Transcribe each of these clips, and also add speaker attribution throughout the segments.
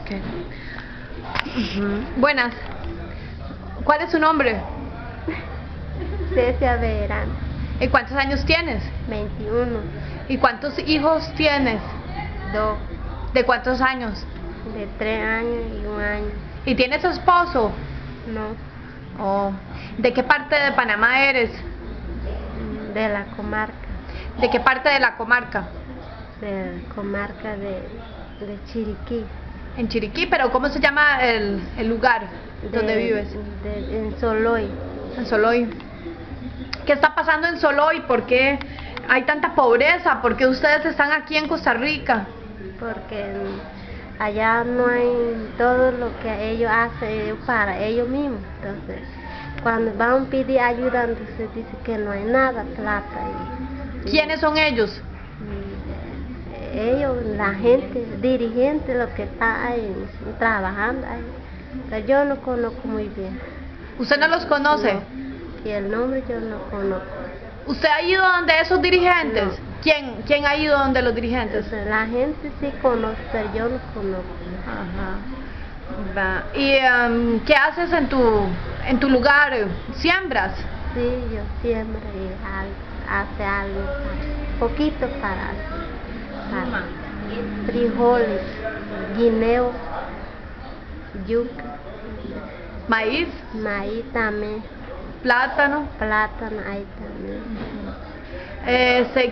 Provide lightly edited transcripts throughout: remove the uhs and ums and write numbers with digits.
Speaker 1: Okay. Buenas. ¿Cuál es su nombre?
Speaker 2: Cecia Verán,
Speaker 1: ¿Y cuántos años tienes?
Speaker 2: 21,
Speaker 1: ¿Y cuántos hijos tienes?
Speaker 2: 2,
Speaker 1: ¿De cuántos años?
Speaker 2: de 3 años y 1 año.
Speaker 1: ¿Y tienes esposo?
Speaker 2: No,
Speaker 1: Oh. ¿De qué parte de Panamá eres?
Speaker 2: de la comarca,
Speaker 1: ¿De qué parte de la comarca?
Speaker 2: de Chiriquí.
Speaker 1: En Chiriquí, pero ¿cómo se llama el lugar donde vives?
Speaker 2: En Soloy.
Speaker 1: En Soloy. ¿Qué está pasando en Soloy? ¿Por qué hay tanta pobreza? ¿Por qué ustedes están aquí en Costa Rica?
Speaker 2: Porque allá no hay todo lo que ellos hacen para ellos mismos. Entonces, cuando van a pedir ayuda, entonces dice que no hay nada, plata.
Speaker 1: ¿Quiénes son ellos?
Speaker 2: Ellos, la gente, dirigente, los que están ahí trabajando ahí. Pero yo no conozco muy bien.
Speaker 1: ¿Usted no los conoce?
Speaker 2: No. Y el nombre yo no conozco.
Speaker 1: ¿Usted ha ido donde esos dirigentes?
Speaker 2: No.
Speaker 1: ¿Quién ha ido donde los dirigentes?
Speaker 2: Entonces, la gente sí conoce, pero yo no conozco.
Speaker 1: Ajá. Va. ¿Y qué haces en tu lugar? ¿Siembras?
Speaker 2: Sí, yo siempre hace algo, poquito para frijoles, guineo, yuca,
Speaker 1: ¿Maíz?
Speaker 2: maíz también,
Speaker 1: ¿Plátano?
Speaker 2: plátano ahí también.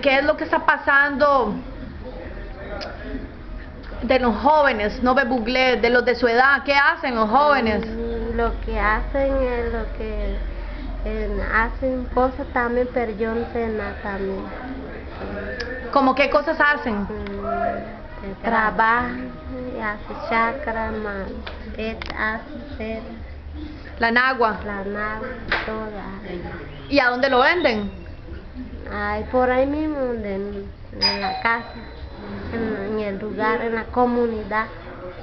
Speaker 1: ¿Qué es lo que está pasando de los jóvenes, no Buglé, de los de su edad? ¿Qué hacen los jóvenes?
Speaker 2: Lo que hacen es lo que hacen cosas también, pero yo no sé nada también.
Speaker 1: ¿Cómo qué cosas hacen?
Speaker 2: Trabajan, hace chacra, hace
Speaker 1: La nagua.
Speaker 2: la nave, toda.
Speaker 1: ¿Y a dónde lo venden?
Speaker 2: Ay, por ahí mismo, en la casa, en el lugar, en la comunidad.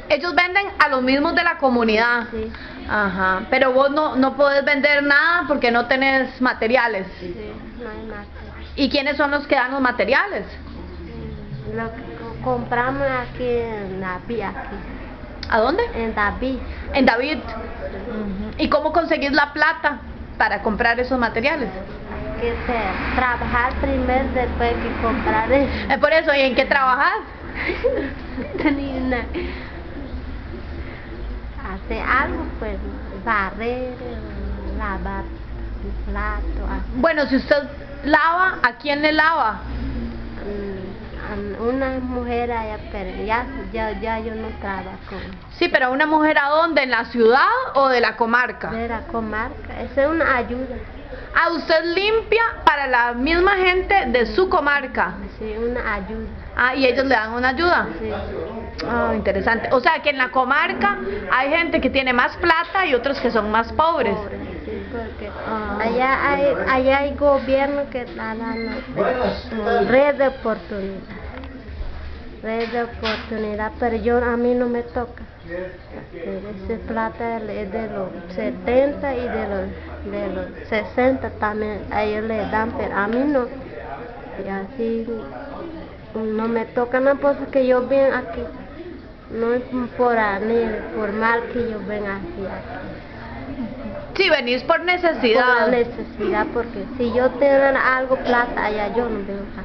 Speaker 1: Ellos venden a los mismos de la comunidad.
Speaker 2: Sí,
Speaker 1: Ajá. Pero vos no podés vender nada porque no tenés materiales.
Speaker 2: sí, no hay más.
Speaker 1: ¿Y quiénes son los que dan los materiales?
Speaker 2: Lo que compramos aquí en David,
Speaker 1: ¿A dónde?
Speaker 2: en David.
Speaker 1: En David. Ujú. ¿Y cómo conseguís la plata para comprar esos materiales?
Speaker 2: Que trabajar primero, después que comprar eso.
Speaker 1: Es por eso, ¿y en qué trabajas?
Speaker 2: Tenía hacer algo, pues, barrer, lavar un plato.
Speaker 1: Bueno, si usted lava, ¿a quién le lava?
Speaker 2: Una mujer allá, pero ya yo no trabajo.
Speaker 1: Sí, pero ¿una mujer a dónde? ¿En la ciudad o de la comarca?
Speaker 2: De la comarca, esa es una ayuda.
Speaker 1: Ah, usted limpia para la misma gente de su comarca.
Speaker 2: Sí, una ayuda.
Speaker 1: Ah, y ellos le dan una ayuda.
Speaker 2: Sí.
Speaker 1: Ah, interesante. O sea que en la comarca hay gente que tiene más plata y otros que son más pobres.
Speaker 2: Pobre, sí, porque
Speaker 1: Ah.
Speaker 2: allá hay gobierno que está dando red de oportunidad. Red de oportunidad, pero a mí no me toca. Esa plata es de los 70 y de los 60 también a ellos les dan, pero a mí no. Y así no me toca nada, porque yo vengo aquí. No es por mal que yo venga aquí.
Speaker 1: Sí, venís por
Speaker 2: Por la
Speaker 1: necesidad.
Speaker 2: necesidad, porque si yo tengo algo plata allá, yo no vengo acá.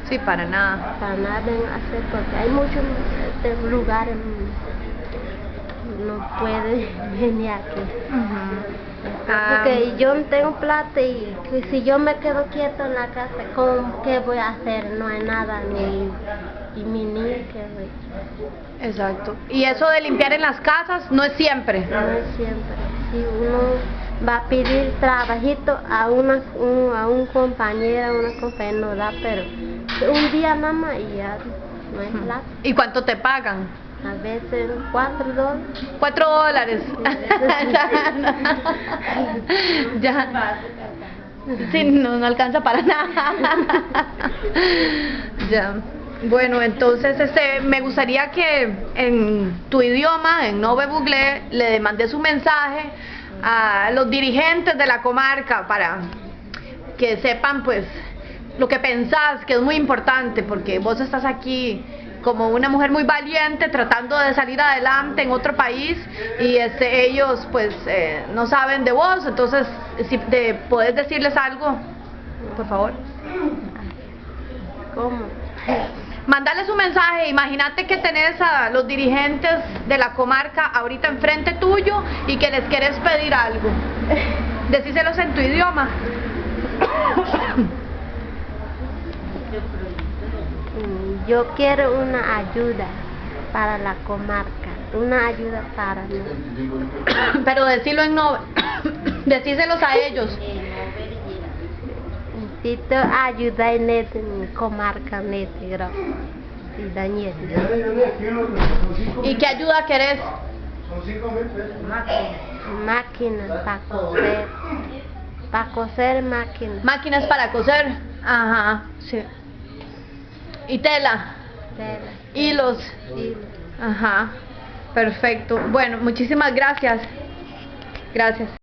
Speaker 1: Sí, para nada.
Speaker 2: Para nada vengo a hacer, porque hay muchos lugares no puede venir aquí. Porque yo no tengo plata y que si yo me quedo quieto en la casa, ¿qué voy a hacer? No hay nada, ni mi niño que voy.
Speaker 1: Exacto. Y eso de limpiar en las casas no es siempre.
Speaker 2: No es siempre. Si uno va a pedir trabajito a un compañero, a una compañera no da, pero un día nada más y ya no hay plata.
Speaker 1: ¿Y cuánto te pagan?
Speaker 2: A veces $4.
Speaker 1: $4. Ya. Sí, no alcanza para nada. Ya. Bueno, entonces me gustaría que en tu idioma, en Nove Buglé, le mandes un mensaje a los dirigentes de la comarca para que sepan pues lo que pensás, que es muy importante, porque vos estás aquí como una mujer muy valiente tratando de salir adelante en otro país y ellos pues no saben de vos, entonces si podés decirles algo, por favor.
Speaker 2: ¿Cómo?
Speaker 1: Mandarles un mensaje. Imagínate que tenés a los dirigentes de la comarca ahorita enfrente tuyo y que les querés pedir algo. Decíselos en tu idioma.
Speaker 2: Yo quiero una ayuda para la comarca, una ayuda para mí.
Speaker 1: Pero decirlo en no, decíselos a ellos.
Speaker 2: Necesito ayuda en esta comarca,
Speaker 1: ¿Y qué ayuda querés?
Speaker 2: Máquinas para coser máquinas.
Speaker 1: Máquinas para coser. Ajá, sí. Y tela. Hilos. Ajá. Perfecto. Bueno, muchísimas gracias. Gracias.